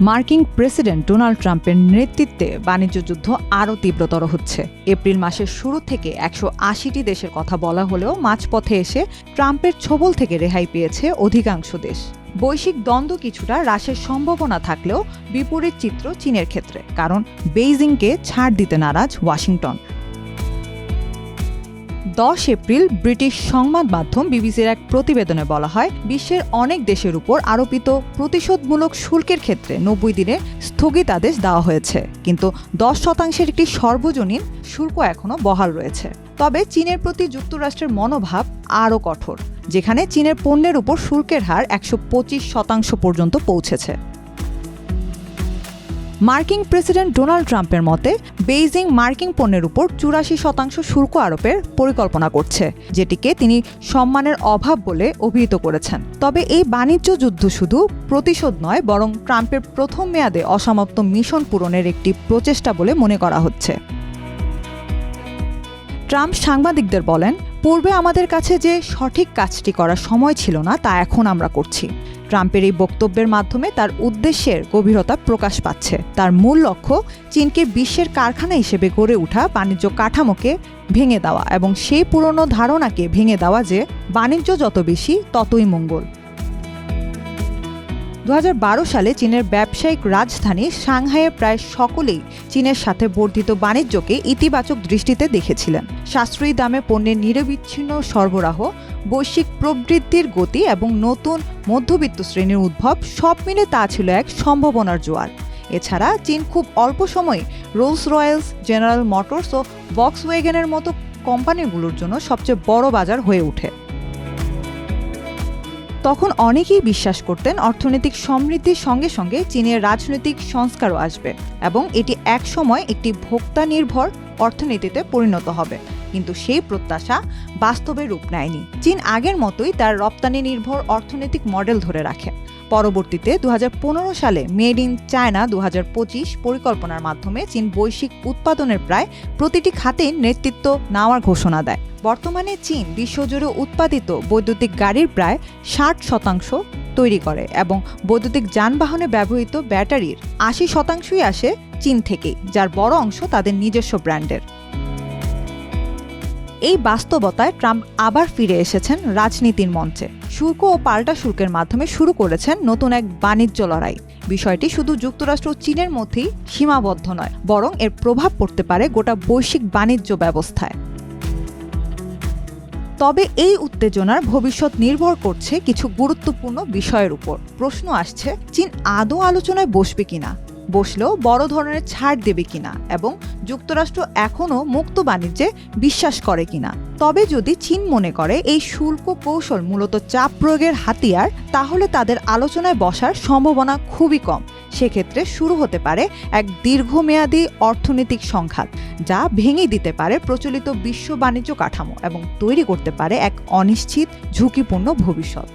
মার্কিন president Donald ট্রাম্পের নেতৃত্বে বাণিজ্য যুদ্ধ আরও তীব্রতর হচ্ছে। এপ্রিল মাসের শুরু থেকে ১৮০টি দেশের কথা বলা হলেও মাঝপথে এসে ট্রাম্পের ছোবল থেকে রেহাই পেয়েছে অধিকাংশ দেশ। বৈশ্বিক দ্বন্দ্ব কিছুটা হ্রাসের সম্ভাবনা থাকলেও বিপরীত চিত্র চীনের ক্ষেত্রে, কারণ বেইজিংকে ছাড় দিতে নারাজ ওয়াশিংটন। ১০ এপ্রিল ব্রিটিশ সংবাদ মাধ্যম বিবিসির এক প্রতিবেদনে বলা হয়, বিশ্বের অনেক দেশের উপর আরোপিত প্রতিশোধমূলক শুল্কের ক্ষেত্রে ৯০ দিনের স্থগিতাদেশ দেওয়া হয়েছে, কিন্তু ১০% একটি সর্বজনীন শুল্ক এখনও বহাল রয়েছে। তবে চীনের প্রতি যুক্তরাষ্ট্রের মনোভাব আরও কঠোর, যেখানে চীনের পণ্যের উপর শুল্কের হার ১২৫% পর্যন্ত পৌঁছেছে। মার্কিন প্রেসিডেন্ট ডোনাল্ড ট্রাম্পের মতে বেইজিং মার্কিন পণ্যের উপর ৮৪% শুল্ক আরোপের পরিকল্পনা করছে, যেটিকে তিনি সম্মানের অভাব বলে অভিহিত করেছেন। তবে এই বাণিজ্য যুদ্ধ শুধু প্রতিশোধ নয়, বরং ট্রাম্পের প্রথম মেয়াদে অসমাপ্ত মিশন পূরণের একটি প্রচেষ্টা বলে মনে করা হচ্ছে। ট্রাম্প সাংবাদিকদের বলেন, পূর্বে আমাদের কাছে যে সঠিক কাজটি করার সময় ছিল না, তা এখন আমরা করছি। ট্রাম্পের এই বক্তব্যের মাধ্যমে তার উদ্দেশ্যের গভীরতা প্রকাশ পাচ্ছে। তার মূল লক্ষ্য চীনকে বিশ্বের কারখানা হিসেবে গড়ে ওঠা বাণিজ্য কাঠামোকে ভেঙে দেওয়া এবং সেই পুরনো ধারণাকে ভেঙে দেওয়া যে বাণিজ্য যত বেশি ততই মঙ্গল। ২০১২ সালে চীনের ব্যবসায়িক রাজধানী সাংহাইয়ে প্রায় সকলেই চীনের সাথে বর্ধিত বাণিজ্যকে ইতিবাচক দৃষ্টিতে দেখেছিলেন। সাশ্রয়ী দামে পণ্যের নিরবিচ্ছিন্ন সরবরাহ, বৈশ্বিক প্রবৃদ্ধির গতি এবং নতুন মধ্যবিত্ত শ্রেণীর উদ্ভব, সব মিলে তা ছিল এক সম্ভাবনার জোয়ার। এছাড়া চীন খুব অল্প সময়ে রোলস রয়েলস, জেনারেল মোটরস ও ভক্সওয়াগনের মতো কোম্পানিগুলোর জন্য সবচেয়ে বড় বাজার হয়ে ওঠে। তখন অনেকেই বিশ্বাস করতেন অর্থনৈতিক সমৃদ্ধির সঙ্গে সঙ্গে চীনের রাজনৈতিক সংস্কারও আসবে এবং এটি একসময় একটি ভোক্তা নির্ভর অর্থনীতিতে পরিণত হবে। কিন্তু সেই প্রত্যাশা বাস্তবে রূপ নেয়নি। চীন আগের মতোই তার রপ্তানি নির্ভর অর্থনৈতিক মডেল ধরে রাখে। পরবর্তীতে ২০১৫ সালে মেড ইন চায়না ২০২৫ পরিকল্পনার মাধ্যমে চীন বৈশ্বিক উৎপাদনের প্রায় প্রতিটি খাতেই নেতৃত্ব নেওয়ার ঘোষণা দেয়। বর্তমানে চীন বিশ্বজুড়ে উৎপাদিত বৈদ্যুতিক গাড়ির প্রায় ৬০% তৈরি করে এবং বৈদ্যুতিক যানবাহনে ব্যবহৃত ব্যাটারির ৮০%ই আসে চীন থেকেই, যার বড় অংশ তাদের নিজস্ব ব্র্যান্ডের। এই বাস্তবতায় ট্রাম্প আবার ফিরে এসেছেন রাজনীতির মঞ্চে। শুল্ক ও পাল্টা শুল্কের মাধ্যমে শুরু করেছেন নতুন এক বাণিজ্য লড়াই। বিষয়টি শুধু যুক্তরাষ্ট্র ও চীনের মধ্যেই সীমাবদ্ধ নয়, বরং এর প্রভাব পড়তে পারে গোটা বৈশ্বিক বাণিজ্য ব্যবস্থায়। তবে এই উত্তেজনার ভবিষ্যৎ নির্ভর করছে কিছু গুরুত্বপূর্ণ বিষয়ের উপর। প্রশ্ন আসছে, চীন আদৌ আলোচনায় বসবে কিনা, বসলেও বড় ধরনের ছাড় দেবে কিনা এবং যুক্তরাষ্ট্র এখনও মুক্ত বাণিজ্যে বিশ্বাস করে কিনা। তবে যদি চীন মনে করে এই শুল্ক কৌশল মূলত চাপ প্রয়োগের হাতিয়ার, তাহলে তাদের আলোচনায় বসার সম্ভাবনা খুবই কম। সেক্ষেত্রে শুরু হতে পারে এক দীর্ঘমেয়াদী অর্থনৈতিক সংঘাত, যা ভেঙে দিতে পারে প্রচলিত বিশ্ব বাণিজ্য কাঠামো এবং তৈরি করতে পারে এক অনিশ্চিত ঝুঁকিপূর্ণ ভবিষ্যৎ।